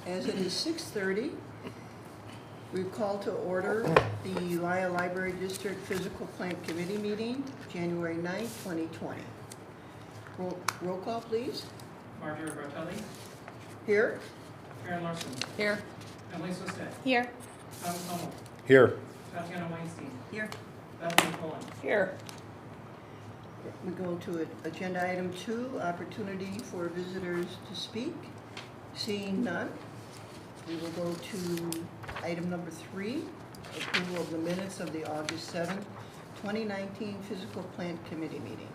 As it is 6:30, we've called to order the Lisle Library District Physical Plant Committee meeting, January 9th, 2020. Roll call, please. Marjorie Bartelli. Here. Karen Larson. Here. Emily Swistek. Here. Thomas Hummel. Here. Tatiana Weinstein. Here. Bethany Pullen. Here. We go to agenda item 2, opportunity for visitors to speak. Seeing none, we will go to item number 3, approval of the minutes of the August 7th, 2019 Physical Plant Committee meeting.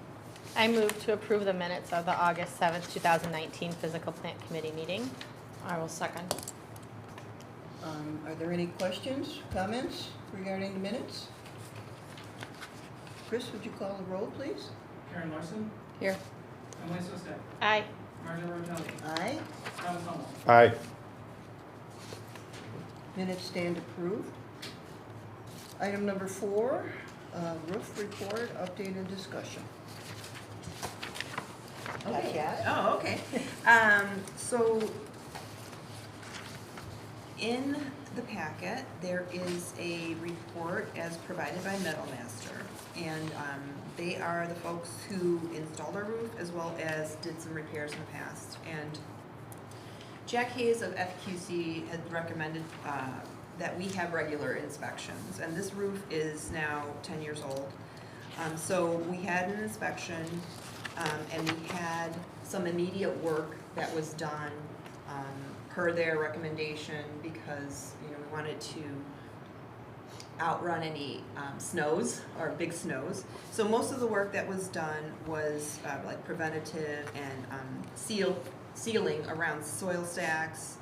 I move to approve the minutes of the August 7th, 2019 Physical Plant Committee meeting. I will second. Are there any questions, comments regarding the minutes? Chris, would you call the roll, please? Karen Larson. Here. Emily Swistek. Aye. Marjorie Bartelli. Aye. Thomas Hummel. Aye. Minutes stand approved. Item number 4, roof report, update and discussion. Okay. Got Oh, okay. So in the packet, there is a report as provided by Metal Master. And they are the folks who installed our roof as well as did some repairs in the past. And Jack Hayes of FQC had recommended that we have regular inspections. And this roof is now 10 years old. So we had an inspection and we had some immediate work that was done per their recommendation because we wanted to outrun any snows or big snows. So most of the work that was done was like preventative and sealing around soil stacks,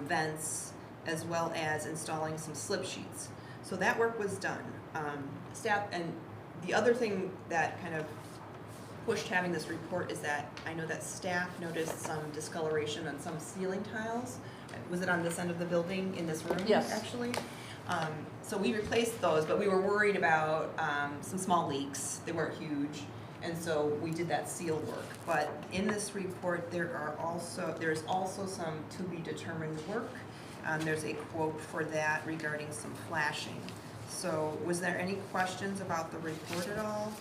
vents, as well as installing some slip sheets. So that work was done. Staff, and the other thing that kind of pushed having this report is that I know that staff noticed some discoloration on some ceiling tiles. Was it on this end of the building in this room? Yes. Actually. So we replaced those, but we were worried about some small leaks. They weren't huge, and so we did that seal work. But in this report, there's also some to be determined work. There's a quote for that regarding some flashing. So was there any questions about the report at all?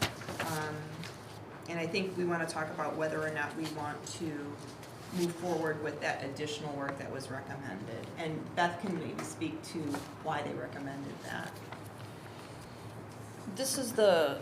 And I think we want to talk about whether or not we want to move forward with that additional work that was recommended. And Beth can maybe speak to why they recommended that. This is the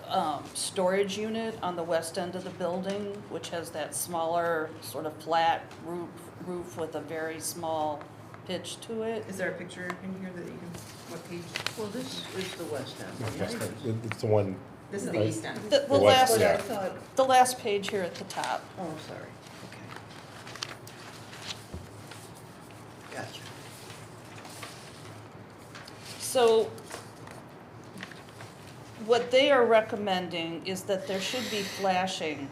storage unit on the west end of the building, which has that smaller sort of flat roof with a very small pitch to it. Is there a picture in here that you can, what page? Well, this is the west end. Okay. It's the one. This is the east end. The west, last, yeah. I thought, the last page here at the top. oh, sorry. Gotcha. So what they are recommending is that there should be flashing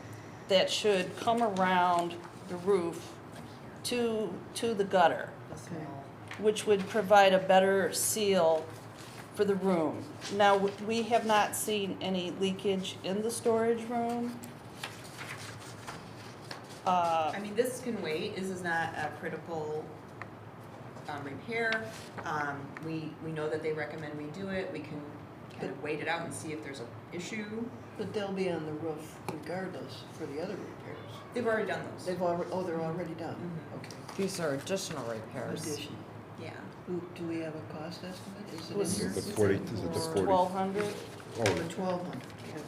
that should come around the roof to the gutter, Okay. which would provide a better seal for the room. Now, we have not seen any leakage in the storage room. I mean, this can wait. This is not a critical repair. We know that they recommend we do it. We can kind of wait it out and see if there's an issue. But they'll be on the roof regardless for the other repairs. They've already done those. They've already, oh, they're already done? Mhm. Okay. These are additional repairs. Addition. Yeah. Do we have a cost estimate? Is it Was in here? The 40, is it the 40? 1,200. Oh, the 1,200, okay.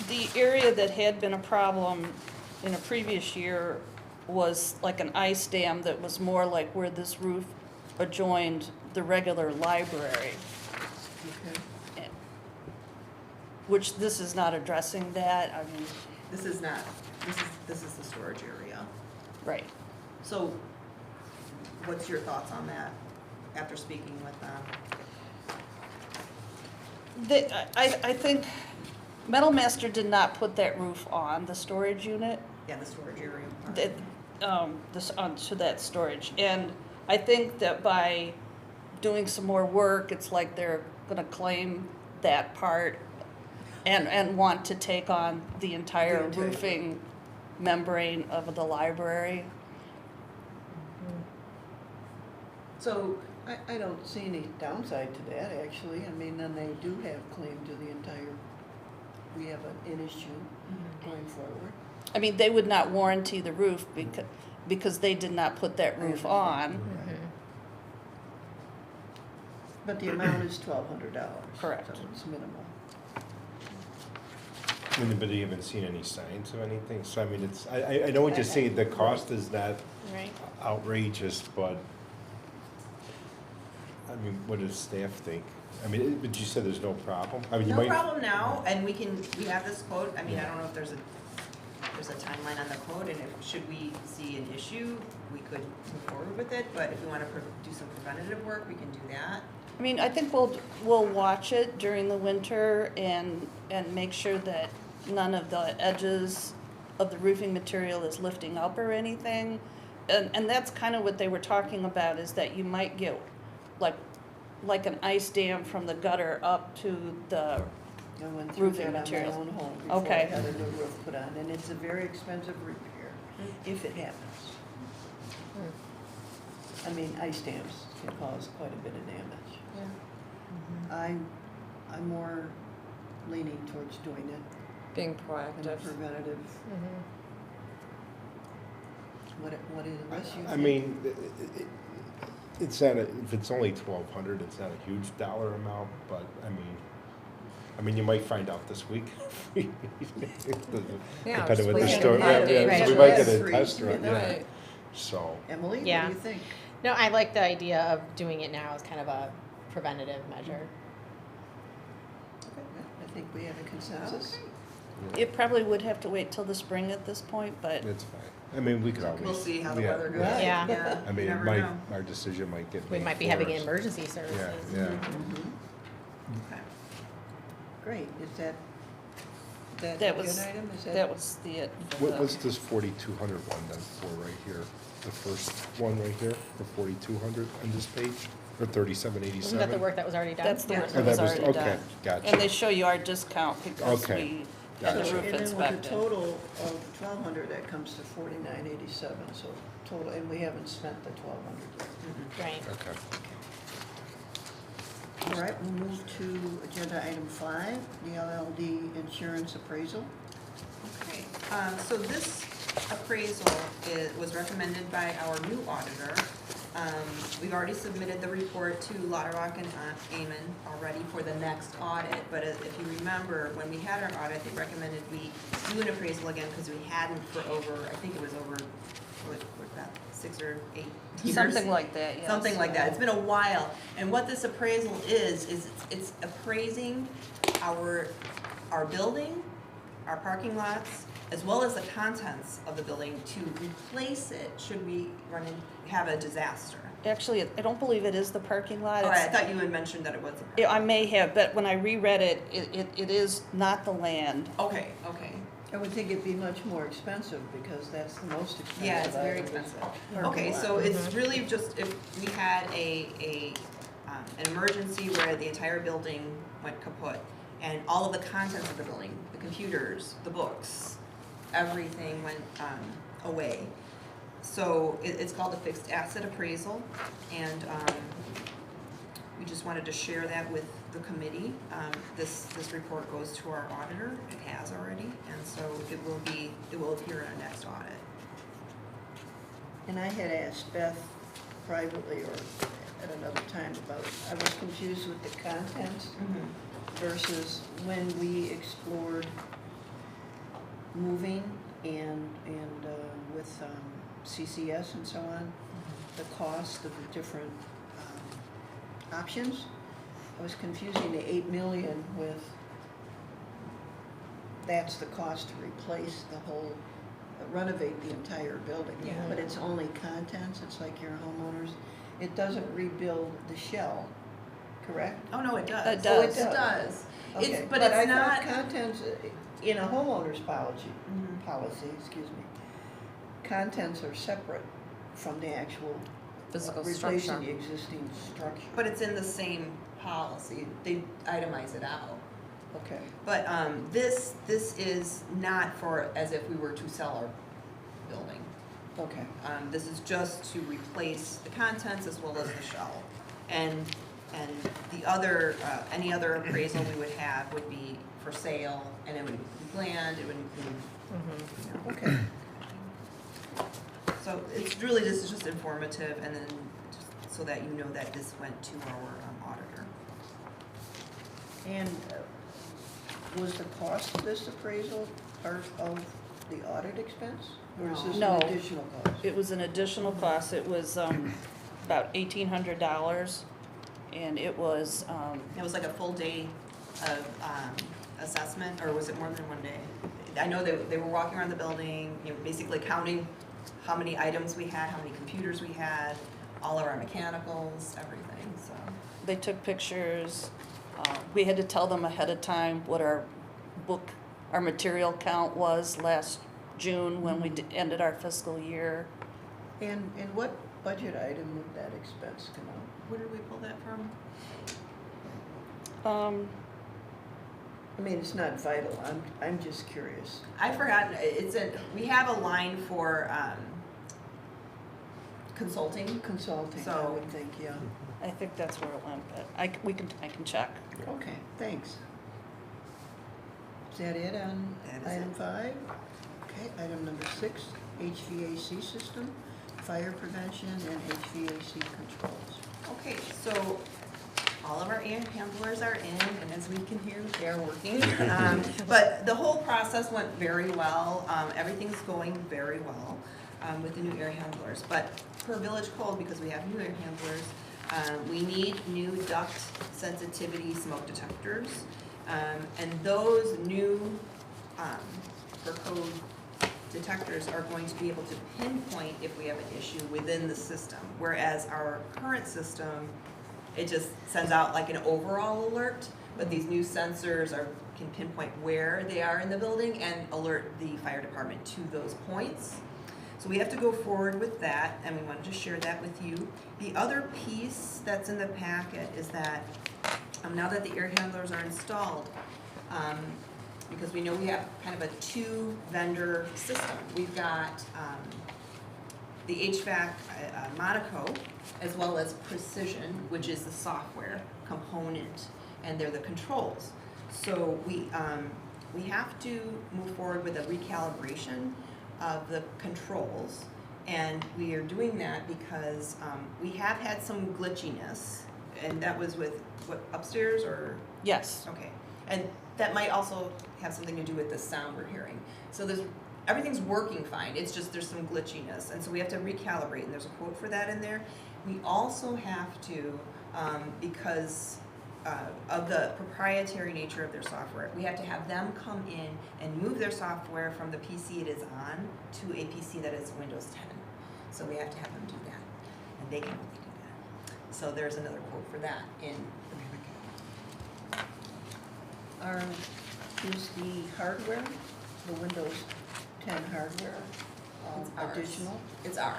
The area that had been a problem in a previous year was like an ice dam that was more like where this roof adjoined the regular library, Okay. which this is not addressing that. I mean, This is not. This is the storage area. right. So, what's your thoughts on that after speaking with them? I think Metal Master did not put that roof on the storage unit. Yeah, the storage area. part. This onto that storage, and I think that by doing some more work, it's like they're gonna claim that part and want to take on the entire The entire- roofing membrane of the library. So, I don't see any downside to that, actually. I mean, then they do have claim to the entire, we have an issue going forward. I mean, they would not warranty the roof because they did not put that roof on. Mhm. But the amount is $1,200. Correct. So it's minimal. Anybody even seen any signs of anything? So I mean, it's, I know what you're saying, the cost is not Right. outrageous, but, I mean, what does staff think? I mean, but you said there's no problem? I mean, you no might. problem now, and we have this quote, I mean, I don't know if there's a timeline on the quote, and if, should we see an issue, we could move forward with it, but if we wanna do some preventative work, we can do that. I mean, I think we'll watch it during the winter and make sure that none of the edges of the roofing material is lifting up or anything. And that's kind of what they were talking about, is that you might get like an ice dam from the gutter up to the, I went through Roofing that on my materials. own home before I Okay. had a new roof put on, and it's a very expensive repair, if it happens. I mean, ice dams can cause quite a bit of damage. I'm more leaning towards doing it Being in a proactive. preventative. Mhm. What is the rest you think? I mean, it's not, if it's only 1,200, it's not a huge dollar amount, but, I mean, you might find out this week. Yeah, Depending what the just store, wait yeah, and yeah, Right. so we might get a Freeze, test you run, know? yeah, Right. so. Emily, what do Yeah. you think? No, I like the idea of doing it now as kind of a preventative measure. I think we have a consensus. it probably would have to wait till the spring at this point, but It's fine. I mean, we could always. We'll see how the yeah, weather goes. Right. Yeah. I mean, you it never might, know. our decision might get We made might be for having us. emergency services. Yeah, yeah. Mhm. Okay. Great, is that that a was, good item? Is that was it. for What the- was this 4,200 one then for right here? The first one right here, the 4,200 on this page, or 3787? Isn't that the work that was already done? That's the Yeah. work Oh, that that was was- already okay, done. gotcha. And they show you our discount because Okay, we had the gotcha. roof And then with inspected. a total of 1,200, that comes to 4,987, so total, and we haven't spent the 1,200 yet. Right. Okay. All right, we'll move to agenda item 5, the LLD insurance appraisal. Okay, so this appraisal was recommended by our new auditor. We've already submitted the report to Lotterock and Amon already for the next audit, but if you remember, when we had our audit, they recommended we do an appraisal again because we hadn't for over, I think it was over, what, that, 6 or 8 years? Something like that, yes. Something like that. It's been a while. And what this appraisal is it's appraising our building, our parking lots, as well as the contents of the building to replace it should we have a disaster. Actually, I don't believe it is the parking lot. All right, I It's- thought you had mentioned that it was the parking Yeah, I lot. may have, but when I reread it, it is not the land. Okay. I would think it'd be much more expensive because that's the most expensive. Yeah, it's very item is expensive. parking Okay, lot. so it's really just if we had an emergency where the entire building went kaput and all of the contents of the building, the computers, the books, everything went away. So it's called a fixed asset appraisal, and we just wanted to share that with the committee. This report goes to our auditor, it has already, and so it will appear in our next audit. And I had asked Beth privately or at another time about, I was confused with the contents versus when we explored moving and with CCS and so on, the cost of the different options. I was confusing the 8 million with, that's the cost to replace the whole, renovate the entire building. Yeah. But it's only contents, it's like your homeowners. It doesn't rebuild the shell, correct? Oh, no, it does. It does. Oh, it It does. Okay, But it's I not. thought contents, in a homeowner's policy, Mhm. excuse me, contents are separate from the actual Physical replacing structure. the existing structure. But it's in the same policy, they itemize it out. Okay, But this is not for as if we were to sell Okay, This is just to replace the contents as well as the shell. And the other, any other appraisal we would have would be for sale, and it would include land, it would include, you know. okay. So it's really, this is just informative, and then just so that you know that this went to our auditor. And was the cost of this appraisal part of the audit expense? Or is this No. an additional cost? It was an additional cost. It was about $1,800, and it was, It was like a full day of assessment, or was it more than one day? I know they were walking around the building, you know, basically counting how many items we had, how many computers we had, all of our mechanicals, everything, so. they took pictures. We had to tell them ahead of time what our material count was last June when we ended our fiscal year. And what budget item would that expense come out? Where did we pull that from? I mean, it's not vital, I'm just curious. I forgot, we have a line for consulting. Consulting, I So- would think, yeah. I think that's where it went, but I can check. Okay, thanks. Is that it on That is item it. 5? Okay, item number 6, HVAC system, fire prevention and HVAC controls. Okay, so all of our air handlers are in, and as we can hear, they're working. But the whole process went very well. Everything's going very well with the new air handlers. But per village code, because we have new air handlers, we need new duct sensitivity smoke detectors. And those new per code detectors are going to be able to pinpoint if we have an issue within the system. Whereas our current system, it just sends out like an overall alert, but these new sensors can pinpoint where they are in the building and alert the fire department to those points. So we have to go forward with that, and we wanted to share that with you. The other piece that's in the packet is that now that the air handlers are installed, because we know we have kind of a 2-vendor system. We've got the HVAC Monaco, as well as Precision, which is the software component, and they're the controls. So we have to move forward with a recalibration of the controls, and we are doing that because we have had some glitchiness, and that was with, what, upstairs or? Yes. Okay, and that might also have something to do with the sound we're hearing. So everything's working fine, it's just there's some glitchiness, and so we have to recalibrate, and there's a quote for that in there. We also have to, because of the proprietary nature of their software, we have to have them come in and move their software from the PC it is on to a PC that is Windows 10. So we have to have them do that, and they can only do that. So there's another quote for that in the packet. Is the hardware, the Windows 10 hardware, It's ours. additional? It's ours.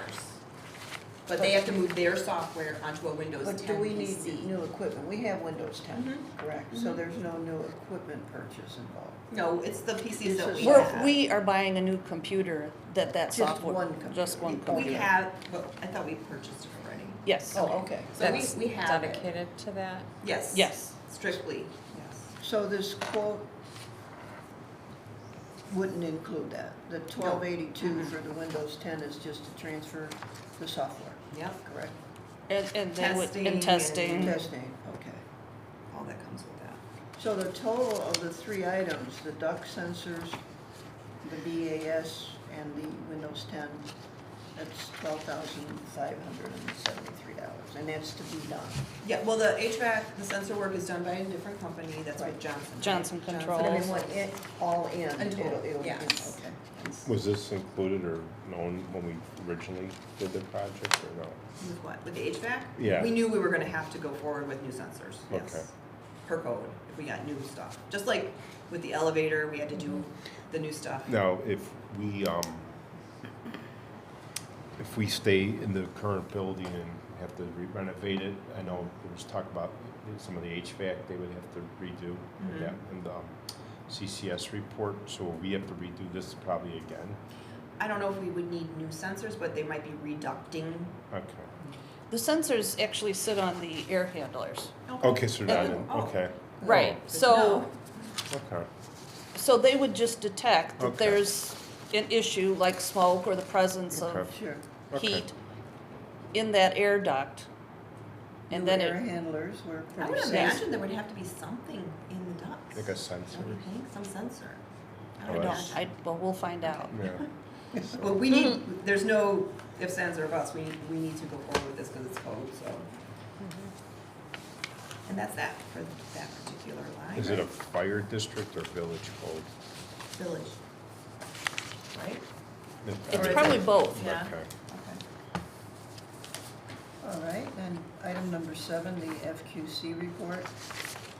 But they have to move their software onto a Windows 10 But PC. do we need new equipment? We have Windows 10, Mhm. correct? So Mhm. there's no new equipment purchase involved? No, it's the PCs that This we is- have. We are buying a new computer that Just software. one computer. Just one We We computer. have, well, I thought we purchased it already. Yes. Oh, okay. So That's we have it. dedicated to that? Yes. Yes. Strictly, yes. So this quote wouldn't include that? The 1282 for the Windows 10 is just to transfer the software, Yep, correct? And they would, Testing and and- testing. Testing, okay. all that comes with that. So the total of the 3 items, the duct sensors, the BAS, and the Windows 10, that's $12,573, and that's to be done. Yeah, well, the HVAC, the sensor work is done by a different company, that's with Right. Johnson. Johnson But I Controls. mean, all in, In total, it'll, yes. okay. Was this included or known when we originally did the project or no? With what, with the HVAC? Yeah. We knew we were gonna have to go forward with new sensors, yes. Okay. Per code, if we got new stuff. Just like with the elevator, we had to do the new stuff. Now, if we stay in the current building and have to renovate it, I know there was talk about some of the HVAC they would have to redo Mhm. in the CCS report, so we have to redo this probably again. I don't know if we would need new sensors, but they might be reducting. Okay. The sensors actually sit on the air handlers. Okay, so Yeah. that, Oh. okay, Right, Good to so, know. okay. so they would just detect that Okay. there's an issue like smoke or the presence of Okay. Sure. Okay. heat in that air duct. And New then air it, handlers were I pretty would safe. imagine there would have to be something in the ducts. Like a sensor. Don't you think? Some sensor. I Oh, would that's- imagine. but we'll find out. Yeah. Well, we need, there's no ifs, ands, or buts. We need to go forward with this because it's code, so. And that's that for that particular line. Is it a right? fire district or village code? Village? Right? Or It's is probably it- both. Yeah. Okay. Okay. All right, and item number 7, the FQC report.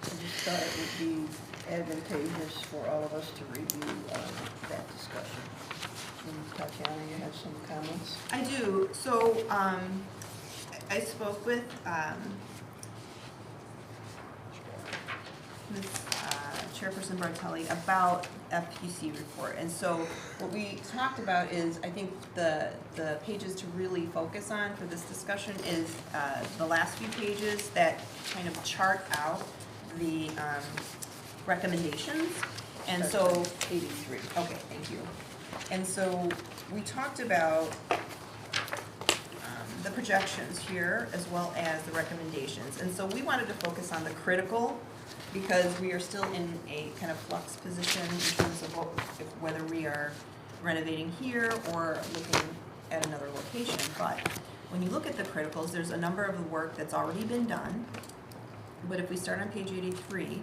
I just thought it would be advantageous for all of us to review that discussion. And Tatiana, you have some comments? I do. So, I spoke with, Ms. Chairperson Bartelli about FQC report. And so what we talked about is, I think the pages to really focus on for this discussion is the last few pages that kind of chart out the recommendations. And so, 83. okay, thank you. And so we talked about the projections here as well as the recommendations. And so we wanted to focus on the critical because we are still in a kind of flux position in terms of whether we are renovating here or looking at another location. But when you look at the criticals, there's a number of the work that's already been done. But if we start on page 83,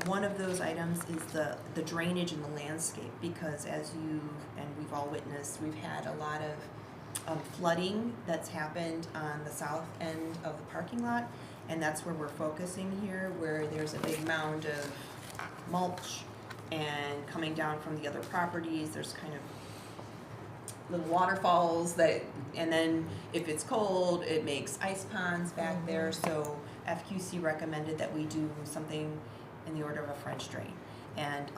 one of those items is the drainage in the landscape, because as you and we've all witnessed, we've had a lot of flooding that's happened on the south end of the parking lot, and that's where we're focusing here, where there's a big mound of mulch and coming down from the other properties, there's kind of little waterfalls that, and then if it's cold, it makes ice ponds back there, so FQC recommended that we do something in the order of a French drain, and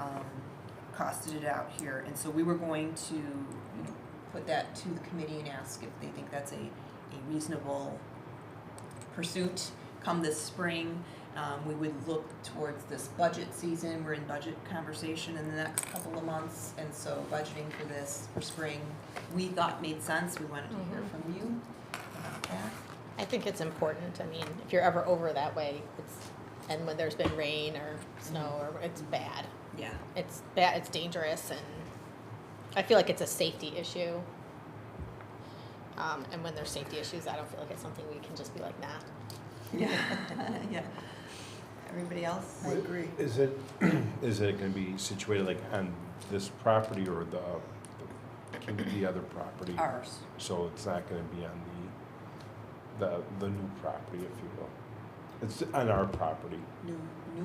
costed it out here. And so we were going to put that to the committee and ask if they think that's a reasonable pursuit come this spring. We would look towards this budget season. We're in budget conversation in the next couple of months, and so budgeting for this for spring we thought made sense. We wanted to hear from you about that. I think it's important. I mean, if you're ever over that way, and when there's been rain or snow, or it's bad. Yeah. It's bad, it's dangerous, and I feel like it's a safety issue. And when there's safety issues, I don't feel like it's something we can just be like, nah. Yeah. Yeah. Everybody else? I agree. Is it gonna be situated like on this property or the other property? Ours. So it's not gonna be on the new property, if you will. It's on our property. New,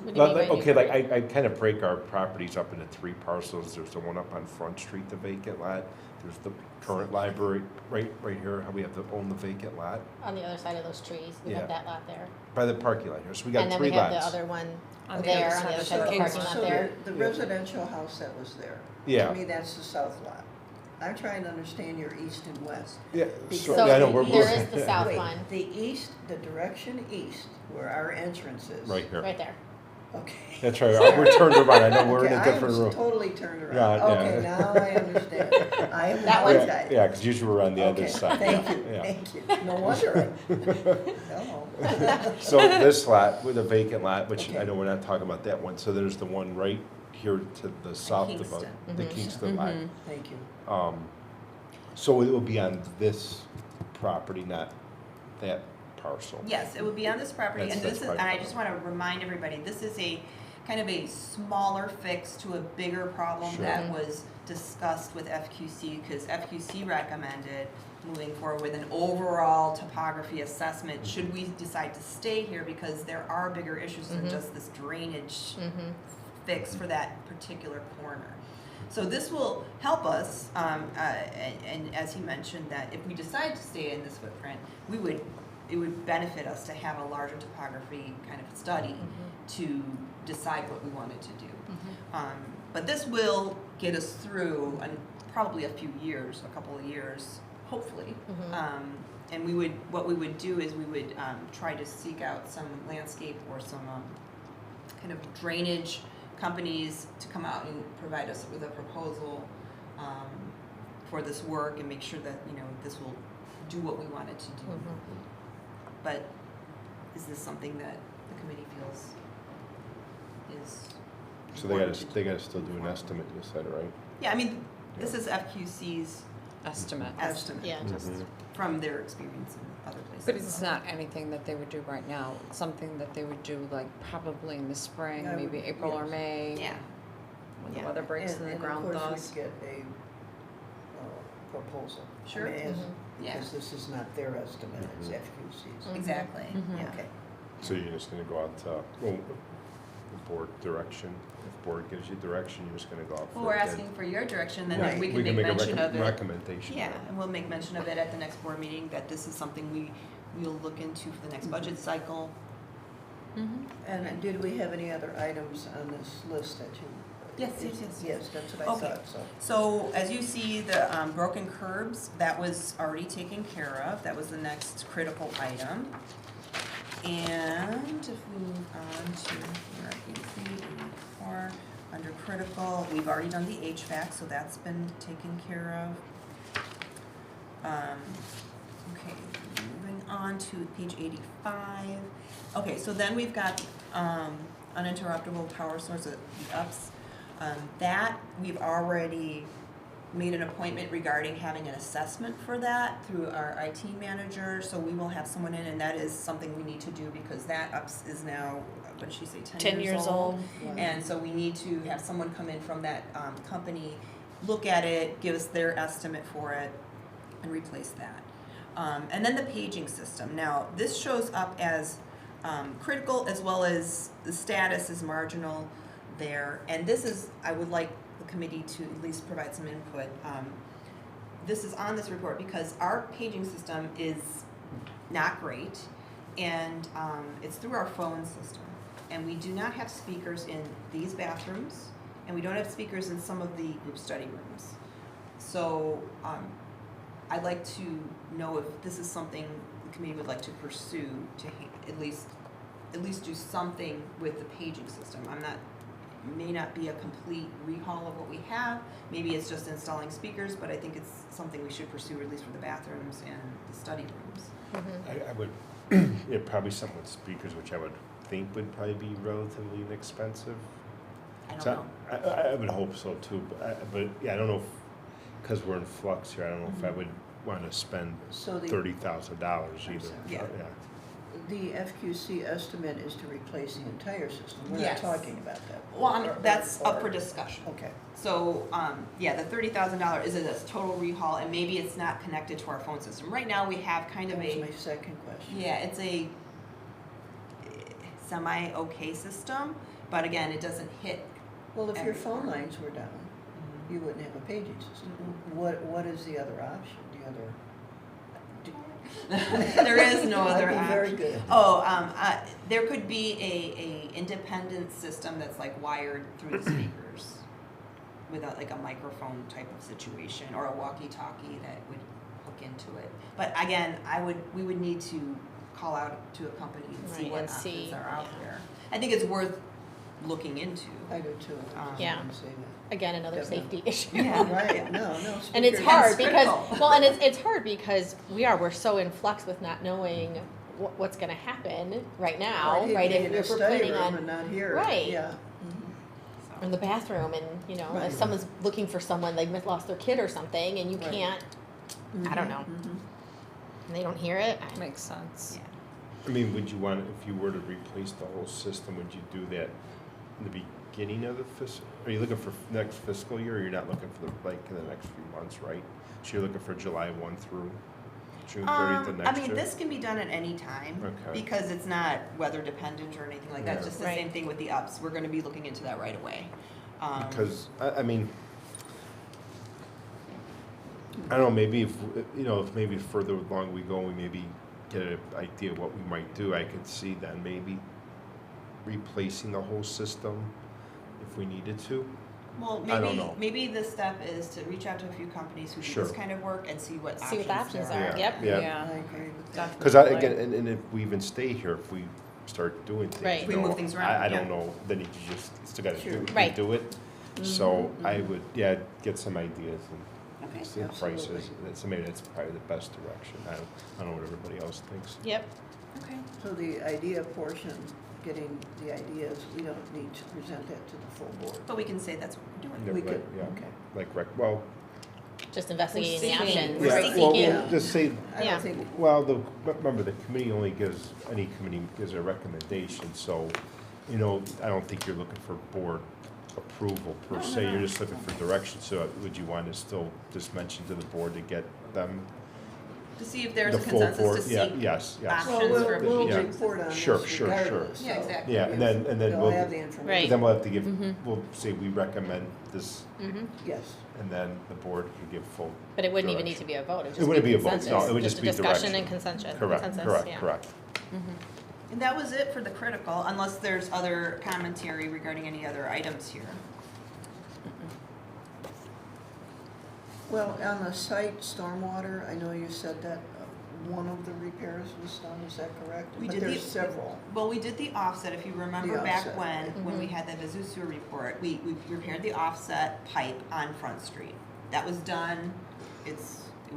What do you mean by Okay, new like I kind of break our properties up into 3 parcels. There's the one up on Front Street, the vacant lot. There's the current library right here. How we have to own the vacant lot On the other side of those trees, we Yeah. have that lot there. by the parking lot here. So we got And then 3 we have lots. the other one On the there, other on the side other of side of the the parking lot So there. the residential house that was there, Yeah. to me, that's the south lot. I'm trying to understand your east and west. Yeah. So So, yeah, I know, we're there is the yeah. south Wait, one, the east, the direction east, where our entrance is. Right here. right there. Okay. That's right. We're turned around. I know we're in a Okay, different I room. was totally turned around. Yeah, yeah. Okay, now I understand. I That one's- apologize. Yeah, because usually we're on the other Okay, side. thank you, Yeah. thank you. No wonder I, So this lot with a vacant lot, which Okay. I know we're not talking about that one. So there's the one right here to the south of Kingston. the Kingston lot. thank you. So it will be on this property, not that parcel. Yes, it would be on this property, That's- and this that's is, right. and I just wanna remind everybody, this is a kind of a smaller fix to a bigger problem Sure. that was discussed with FQC, because FQC recommended moving forward with an overall topography assessment, should we decide to stay here, because there are bigger issues than just this drainage fix for that particular corner. So this will help us, and as he mentioned, that if we decide to stay in this footprint, it would benefit us to have a larger topography kind of study to decide what we wanted to do. But this will get us through probably a few years, a couple of years, hopefully. Mhm. And what we would do is we would try to seek out some landscape or some kind of drainage companies to come out and provide us with a proposal for this work and make sure that, this will do what we want it to do. Mhm. But is this something that the committee feels is So important they gotta still do an estimate, you said, right? Yeah, I mean, this is FQC's Estimate. estimate. Yeah, just, Mhm. From their experience in other places. But it's not anything that they would do right now, it's something that they would do like probably in the spring, I would- maybe April or yes. May. Yeah. When the Yeah. weather breaks and the ground And of thaws. course, we'd get a proposal. Sure. I mean, Mhm. Yeah. because this is not their estimate, it's Mhm. FQC's. Mhm. Exactly. Mhm. Yeah. Okay. So you're just gonna go out to, well, the board direction, if board gives you direction, you're just gonna go out for Well, we're a bid. asking for your direction, then Right. we can make a mention of it. recommendation. Yeah, and we'll make mention of it at the next board meeting, that this is something we'll look into for the next budget cycle. Mhm. And did we have any other items on this list that you? Yes, yes, yes. Yes, that's what I Okay. thought, so. So as you see, the broken curbs, that was already taken care of. That was the next critical item. And if we move on to, where are 83, 84, under critical, we've already done the HVAC, so that's been taken care of. Okay, moving on to page 85. Okay, so then we've got uninterruptible power source, the UPS. That, we've already made an appointment regarding having an assessment for that through our IT manager, so we will have someone in, and that is something we need to do because that UPS is now, what did she say, 10 years old. And so we need to have someone come in from that company, look at it, give us their estimate for it, and replace that. And then the paging system. Now, this shows up as critical as well as the status is marginal there. And this is, I would like the committee to at least provide some input. This is on this report because our paging system is not great, and it's through our phone system. And we do not have speakers in these bathrooms, and we don't have speakers in some of the group study rooms. So I'd like to know if this is something the committee would like to pursue to at least do something with the paging system. May not be a complete rehaul of what we have. Maybe it's just installing speakers, but I think it's something we should pursue, at least for the bathrooms and the study rooms. mhm. I would, yeah, probably something with speakers, which I would think would probably be relatively inexpensive. I don't So know. I would hope so too, but yeah, I don't know, because we're in flux here, I don't know if I would wanna spend So the, $30,000 either. Yeah. the FQC estimate is to replace the entire system. We're not Yes. talking about that. Well, that's up for Or- discussion. Okay. So, yeah, the $30,000 is a total rehaul, and maybe it's not connected to our phone system. Right now, we have kind of That was a, my second question. yeah, it's a semi-okay system, but again, it doesn't hit. Well, if your every phone corner. lines were down, you wouldn't have a paging system. What is the other option? There is no other I'd be very option. good. Oh, there could be a independent system that's like wired through the speakers with like a microphone type of situation, or a walkie-talkie that would hook into it. But again, we would need to call out to a company and see Right, what and options see, are out yeah. there. I think it's worth looking into. I do too. I was just Yeah. gonna say that. Again, another Definitely. safety issue. Yeah. Right, no. And it's speakers- hard That's because, critical. well, and it's hard because we're so in flux with not knowing what's gonna happen right now, Right, right? in a If we're study planning room on, and not here. Right. Yeah. So- in the bathroom and, Right. if someone's looking for someone, they've lost their kid or something and you Right. can't, I don't know, Mhm. and they don't hear it. Makes sense. Yeah. I mean, would you want, if you were to replace the whole system, would you do that in the beginning of the fiscal? Are you looking for next fiscal year, or you're not looking for in the next few months, right? So you're looking for July 1 through June 30th of next year? this can be done at any time Okay. because it's not weather dependent or anything like that. Yeah. Just the Right. same thing with the ups. We're going to be looking into that right away. Because, I mean, I don't know, maybe if maybe further along we go, we maybe get an idea of what we might do, I could see then maybe replacing the whole system if we needed to. Well, I don't know. maybe the step is to reach out to a few companies who do Sure. this kind of work and see what See what the options there are, Yeah. yep. Yeah. I agree with that. Because again, and if we even stay here, if we start doing things, Right. If we you know, move things around, I don't yeah. know, then you just, you still gotta Sure. do, Right. do it. So I would, yeah, get some ideas Okay, and see absolutely. prices, so maybe that's probably the best direction. I don't know what everybody else thinks. Yep, Okay. So the idea portion, getting the ideas, we don't need to present that to the full board. But we can say that's what we're doing. Yeah, We like- could, yeah, okay. Like, well, just investigating the seeking. options. We're yeah, seeking. well, Seeking. we'll just say, I Yeah. don't think, well, remember, the committee only gives, any committee gives a recommendation, so, you know, I don't think you're looking for board approval per No, no, se, no. you're just looking for direction, so would you want to still just mention to the board to get them To see if there's the a full consensus board? to Yeah, seek. yes, yes. well, Options we'll, for we'll Yeah. report on Sure, this sure, sure. regardless. Yeah, so exactly. Yeah, and then They'll we'll, have the information. Right. then we'll have to give, Mhm. we'll say we recommend this, Mhm. Yes. and then the board can give full. But it wouldn't even need direction. to be a vote, it would It just wouldn't be be a vote, consensus. no, it would just be a discussion direction. and consensus, Correct, consensus, correct, yeah. correct. And that was it for the critical, unless there's other commentary regarding any other items here. Well, on the site stormwater, I know you said that one of the repairs was done, is that correct? We But did there's the- several. Well, we did the offset, if you remember The back offset, when we Mhm. had the Visu report, we repaired the offset pipe on Front Street. That was done, it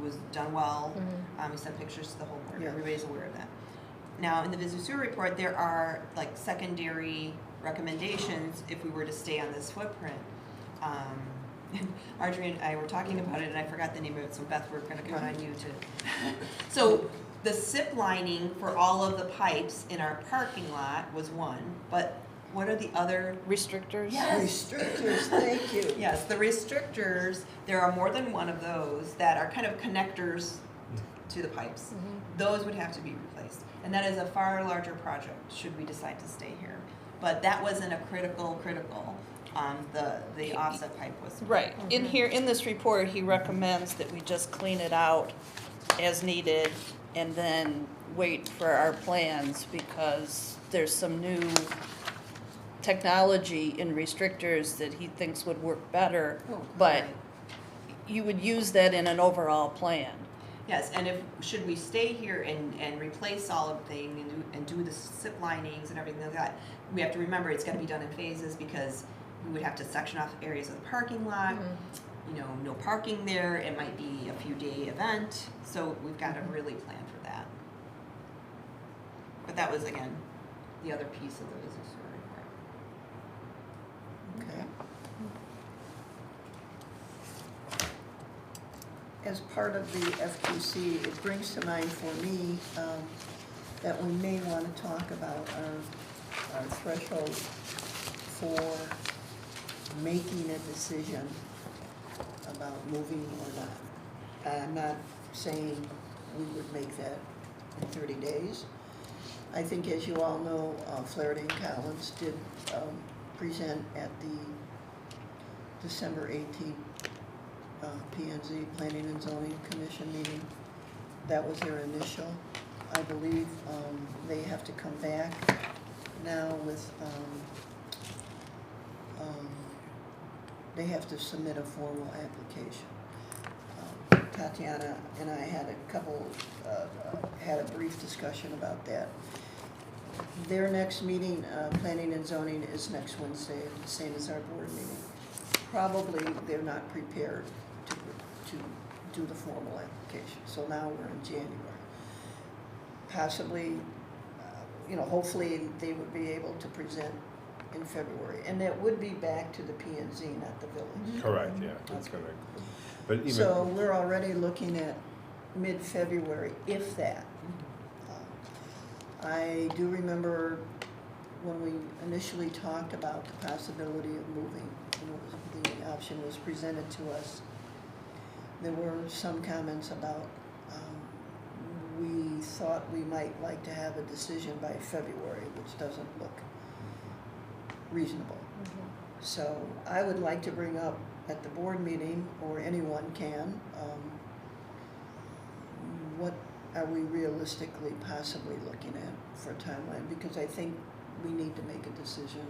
was done well, Mhm. we sent pictures to the whole board, Yeah. everybody's aware of that. Now, in the Visu report, there are like secondary recommendations if we were to stay on this footprint. Marjorie and I were talking about it and I forgot the name of it, so Beth, we're gonna count on you to. So the SIP lining for all of the pipes in our parking lot was one, but what are the other? Restrictors? Yes. Restrictors, thank you. Yes, the restrictors, there are more than one of those that are kind of connectors to the pipes. Those would have to be replaced. And that is a far larger project, should we decide to stay here. But that wasn't a critical, the offset pipe was. Right, in here, in this report, he recommends that we just clean it out as needed and then wait for our plans because there's some new technology in restrictors that he thinks would work better, Oh, but you would use that in an overall plan. Yes, and should we stay here and replace all of things and do the SIP linings and everything like that, we have to remember it's gotta be done in phases because we would have to section off areas of the parking lot. You know, no parking there, it might be a few day event, so we've gotta really plan for that. But that was, again, the other piece of the business report. Okay. As part of the FQC, it brings to mind for me that we may want to talk about our threshold for making a decision about moving or not. I'm not saying we would make that in 30 days. I think, as you all know, Flaherty and Collins did present at the December 18th P&Z, Planning and Zoning Commission meeting. That was their initial. I believe they have to come back now with, they have to submit a formal application. Tatiana and I had had a brief discussion about that. Their next meeting, Planning and Zoning, is next Wednesday, the same as our board meeting. Probably they're not prepared to do the formal application, so now we're in January. Possibly, hopefully they would be able to present in February, and that would be back to the P&Z, not the village. Correct, yeah, that's gonna, but even. So we're already looking at mid-February, if that. I do remember when we initially talked about the possibility of moving, the option was presented to us. There were some comments about, we thought we might like to have a decision by February, which doesn't look reasonable. So I would like to bring up at the board meeting, or anyone can, what are we realistically possibly looking at for a timeline? Because I think we need to make a decision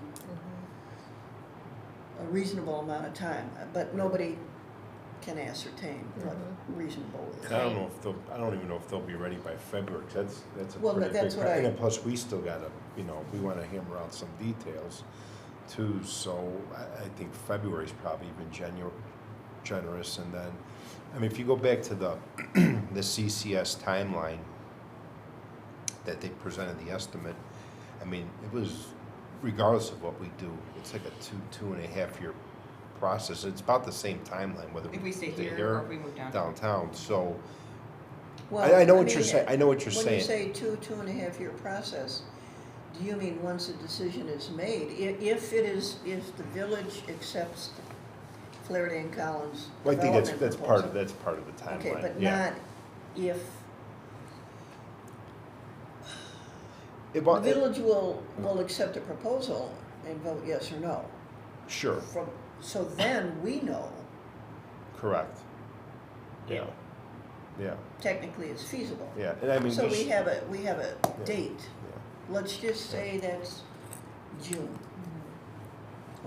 a reasonable amount of time, but nobody can ascertain what reasonable is. I don't know if I don't even know if they'll be ready by February, 'cause that's a Well, pretty that's big, what and then plus we still gotta, we wanna hammer out some details too, so I think February's probably even generous, and then, I mean, if you go back to the, the CCS timeline that they presented the estimate, I mean, it was, regardless of what we do, it's like a 2.5 year process. It's about the same timeline, whether If we stay here or if we move downtown, so, Well, I know what mean, you're saying, I know what you're When you saying. say 2.5 year process, do you mean once a decision is made? If the village accepts Flaherty and Collins Well, I think development that's proposal? that's part of the timeline, Okay, but yeah. not if, It- the well, village will accept a proposal and vote yes or no. Sure, So then we know correct. Yeah, yeah, technically it's feasible. yeah, and I mean, So there's- we have a Yeah. date. yeah. Let's just say that's June.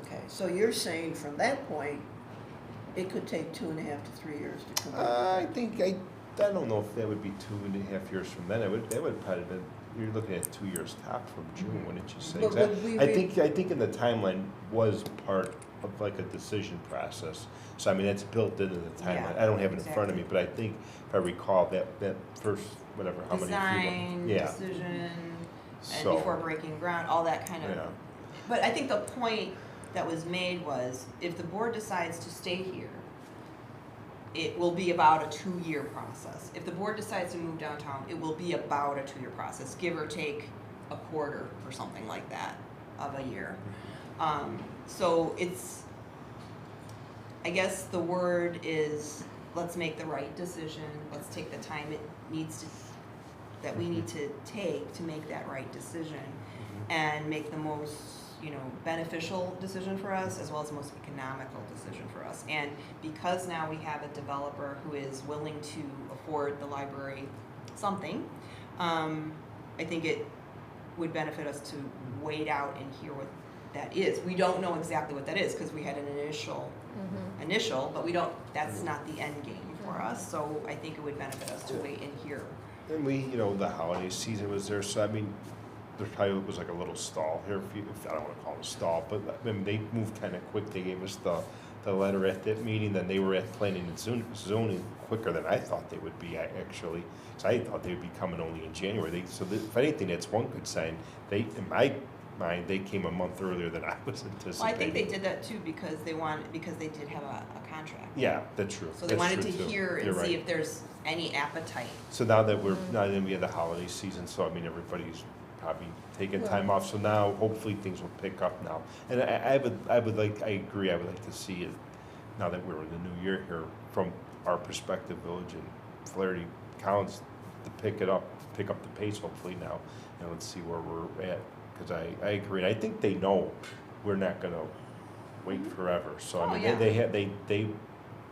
Okay, so you're saying from that point, it could take 2.5 to 3 years to complete. I think, I don't know if that would be 2.5 years from then, that would probably been, you're looking at 2 years top from June, wouldn't you say? But 'Cause would we I re- think in the timeline was part of like a decision process, so I mean, it's built into the timeline, Yeah, I don't have it in front of me, exactly. but I think, if I recall, that first, whatever, how many feet. Design, Yeah, decision, and so, before breaking ground, all that kind of. yeah, But I think the point that was made was, if the board decides to stay here, it will be about a 2 year process. If the board decides to move downtown, it will be about a 2 year process, give or take a quarter or something like that of a year. So it's, I guess the word is, let's make the right decision, let's take the time it needs to, that we need to take to make that right decision, and make the most, beneficial decision for us, as well as the most economical decision for us. And because now we have a developer who is willing to afford the library something, I think it would benefit us to wait out and hear what that is. We don't know exactly what that is, because we had an initial, but we don't, that's not the end game for us, so I think it would benefit us to wait and hear. and we, the holiday season was there, so I mean, there probably was like a little stall here, if I don't wanna call it a stall, but I mean, they moved kinda quick, they gave us the letter at that meeting, then they were at planning and zoning quicker than I thought they would be, actually, so I thought they'd be coming only in January, if anything, that's one good sign, in my mind, they came a month earlier than I was anticipating. Well, I think they did that too, because they did have a contract. Yeah, that's true. So they That's wanted to true, too. hear and You're see right. if there's any appetite. So now that we have the holiday season, so I mean, everybody's probably taking time off, so now hopefully things will pick up now. And I would like to see it, now that we're in the new year here, from our perspective, Village and Flaherty Collins, to pick up the pace hopefully now, and let's see where we're at, because I agree, I think they know we're not gonna wait forever, so I Oh, mean, yeah.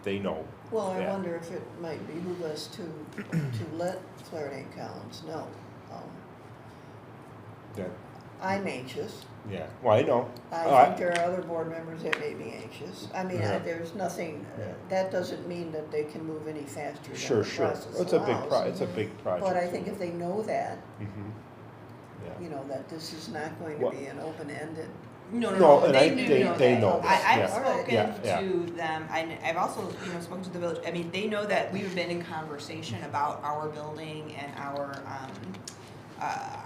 they know. Well, I Yeah. wonder if it might behoove us to let Flaherty and Collins know. That, I'm anxious. yeah, well, I know. I think there are other board members that may be anxious. I mean, Yeah. there's nothing, Yeah. that doesn't mean that they can move any faster than Sure, the sure. process It's a big allows. it's a big project. But I think if they know that, Yeah. that this is not going Well- to be an open-ended. No, and they I- knew they that. know this, I've yeah. spoken Yeah. to them, I've also, spoken to the village, I mean, they know that we've been in conversation about our building and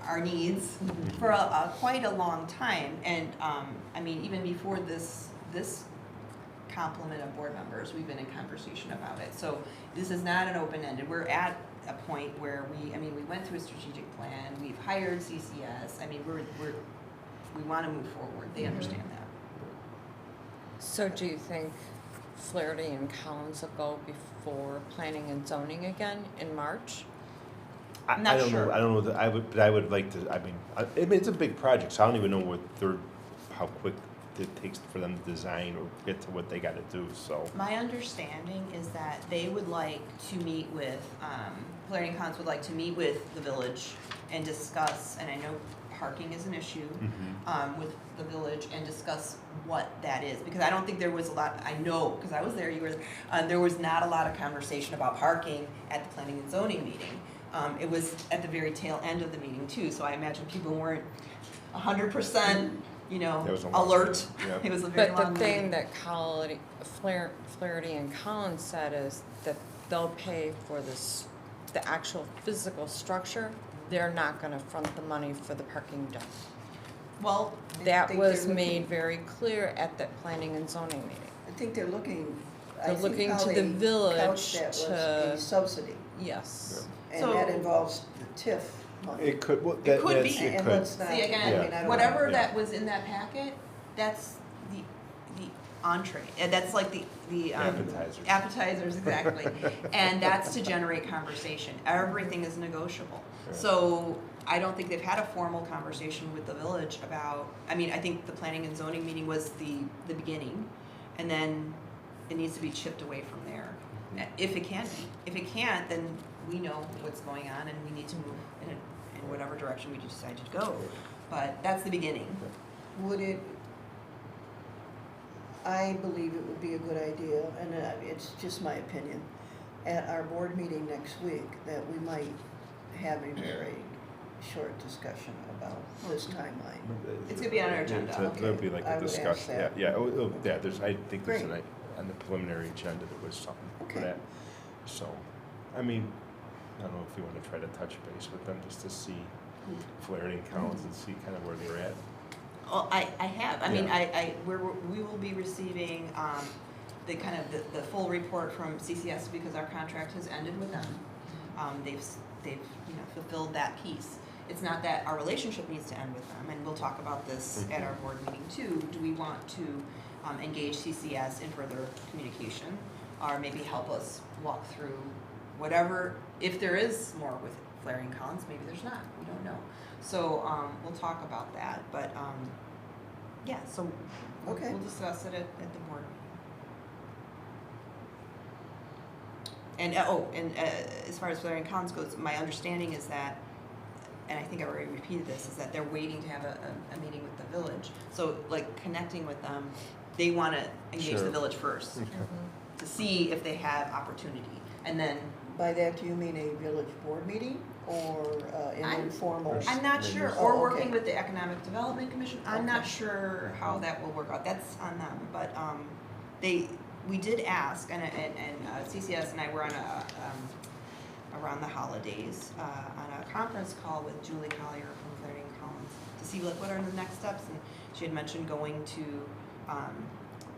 our needs for quite a long time, and, I mean, even before this complement of board members, we've been in conversation about it, so this is not an open-ended, we're at a point where we went through a strategic plan, we've hired CCS, I mean, we wanna move forward, they understand that. So do you think Flaherty and Collins will go before planning and zoning again in March? I'm not I don't sure. know, I don't know, but I would like to, I mean, it's a big project, so I don't even know how quick it takes for them to design or get to what they gotta do, so. My understanding is that they would like to meet with, Flaherty and Collins would like to meet with the village and discuss, and I know parking is an issue Mhm. with the village and discuss what that is. Because I don't think there was a lot, I know, because I was there, you were, there was not a lot of conversation about parking at the planning and zoning meeting. It was at the very tail end of the meeting too, so I imagine people weren't 100%, you know, That was a long alert. meeting, yeah. It was a very But long the meeting. thing that Flaherty and Collins said is that they'll pay for this, the actual physical structure. They're not gonna front the money for the parking deck. Well, I That think was they're made looking- very clear at that planning and zoning meeting. I think they're looking, I They're think looking how to the they village couched that was a to- subsidy, Yes. and So- that involves the TIF money. It could, well, It could that's, be. it And could. let's not, See, I again, mean, I don't whatever Yeah. that was in that packet, that's the entree, and that's like the Appetizers. appetizers, exactly. And that's to generate conversation. Everything is negotiable. Yeah. So I don't think they've had a formal conversation with the village about, I mean, I think the planning and zoning meeting was the beginning, and then it needs to be chipped away from there, if it can be. If it can't, then we know what's going on and we need to move in whatever direction we decide to go. But that's the beginning. Would it, I believe it would be a good idea, and it's just my opinion, at our board meeting next week, that we might have a very short discussion about this timeline. It's gonna be on our agenda. There'll be like I a would ask discussion, yeah, that. yeah, yeah, there's, I think there's Great. on the preliminary agenda, there was something for Okay. that. So, I mean, I don't know if you wanna try to touch base with them just to see Flaherty and Collins and see kind of where they're at. Well, I have, I mean, Yeah. we will be receiving, the kind of the full report from CCS because our contract has ended with them. They've, you know, fulfilled that piece. It's not that our relationship needs to end with them, and we'll talk about this at our board meeting too. Do we want to, engage CCS in further communication? Or maybe help us walk through whatever, if there is more with Flaherty and Collins, maybe there's not, we don't know. So, we'll talk about that, but, yeah, so Okay. we'll discuss it at the board meeting. And, as far as Flaherty and Collins goes, my understanding is that, and I think I already repeated this, is that they're waiting to have a meeting with the village. So, like, connecting with them, they wanna engage the Sure. village first, Okay. to see if they have opportunity, and then By that, do you mean a village board meeting or an I'm- informal? Or I'm not Maybe sure, it's- or Oh, working okay. with the Economic Development Commission, I'm not Okay. sure how that will work out, that's on them, but, we did ask, and CCS and I were on around the holidays, on a conference call with Julie Collier from Flaherty and Collins, to see like what are the next steps, and she had mentioned going to,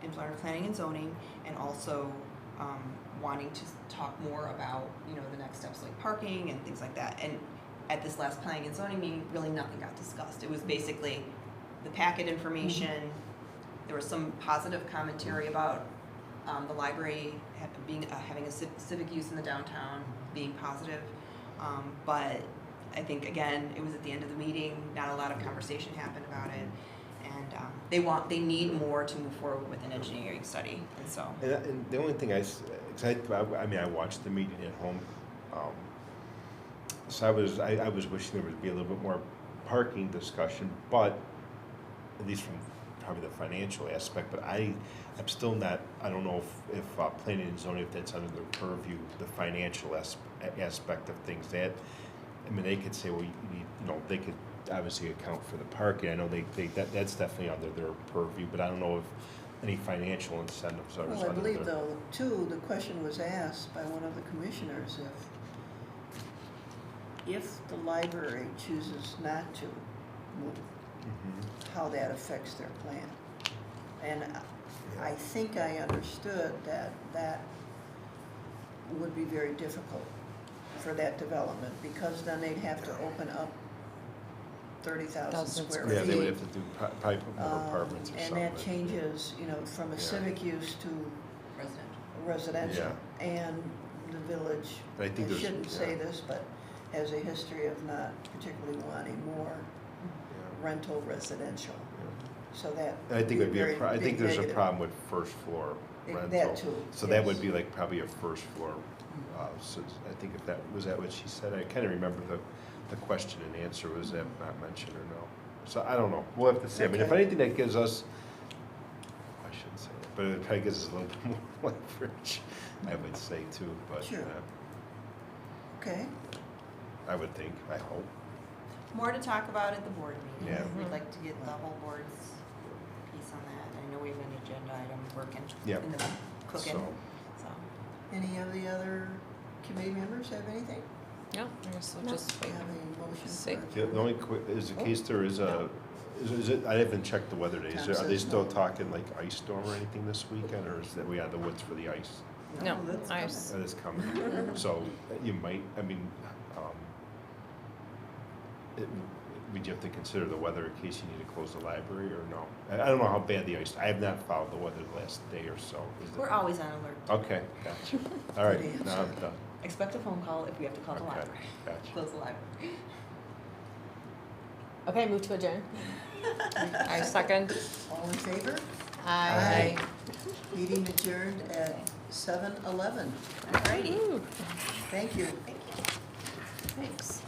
in Florida Planning and Zoning, and also, wanting to talk more about, you know, the next steps like parking and things like that. And at this last planning and zoning meeting, really nothing got discussed. It was basically the packet information. There was some positive commentary about the library having a civic use in the downtown, being positive. But I think, again, it was at the end of the meeting, not a lot of conversation happened about it. And they need more to move forward with an engineering study, and so. And the only thing I mean, I watched the meeting at home, so I was wishing there would be a little bit more parking discussion, but at least from probably the financial aspect, but I'm still not, I don't know if planning and zoning, if that's under their purview, the financial aspect of things. That, I mean, they could say, well, you need, you know, they could obviously account for the parking. I know that's definitely under their purview, but I don't know if any financial incentives are Well, I under believe their. though, too, the question was asked by one of the commissioners if the library chooses not to move, Mhm. how that affects their plan. And I think I understood that would be very difficult for that development, because then they'd have to open up 30,000 square feet. Yeah, they would have to do probably put more apartments or And something. that changes, you know, from a Yeah. civic use to residential. And the village, But I think I there's- shouldn't say yeah. this, but has a history of not particularly wanting more Yeah. rental residential. So that I think it'd be very I think big there's a negative. problem with first floor rental. That too, So that yes. would be like probably a first floor So I think if that, was that what she said? I kind of remember the question and answer, was that not mentioned or no? So I don't know, we'll have to see. I mean, if Okay. anything, that gives us, I shouldn't say that, but it probably gives us a little bit more leverage, I would say too, but Sure. Okay, I would think, I hope. More to talk about at the board meeting. Yeah. We'd like to get the whole board's piece on that. I know we have an agenda item working Yep. in the cooking, So, so. any of the other committee members have anything? Yeah, I guess we'll No. just We wait. have a motion See. for the only, is the case there is a, is it, I haven't checked the weather days, Tom are they says still no. talking like ice storm or anything this weekend, or is that we had the woods for the ice? No, that's ice. That is coming, so you might, I mean, would you have to consider the weather in case you need to close the library or no? I don't know how bad the ice, I have not followed the weather the last day or so. Is it- We're always on alert. Okay, gotcha. All right, Good now I'm done. Expect a phone call if we have to call the Okay, library. gotcha. Close the library. Okay, move to adjourn. I second. All in favor? Aye. Meeting adjourned at 7:11. Alrighty. Woo. Thank you. Thanks.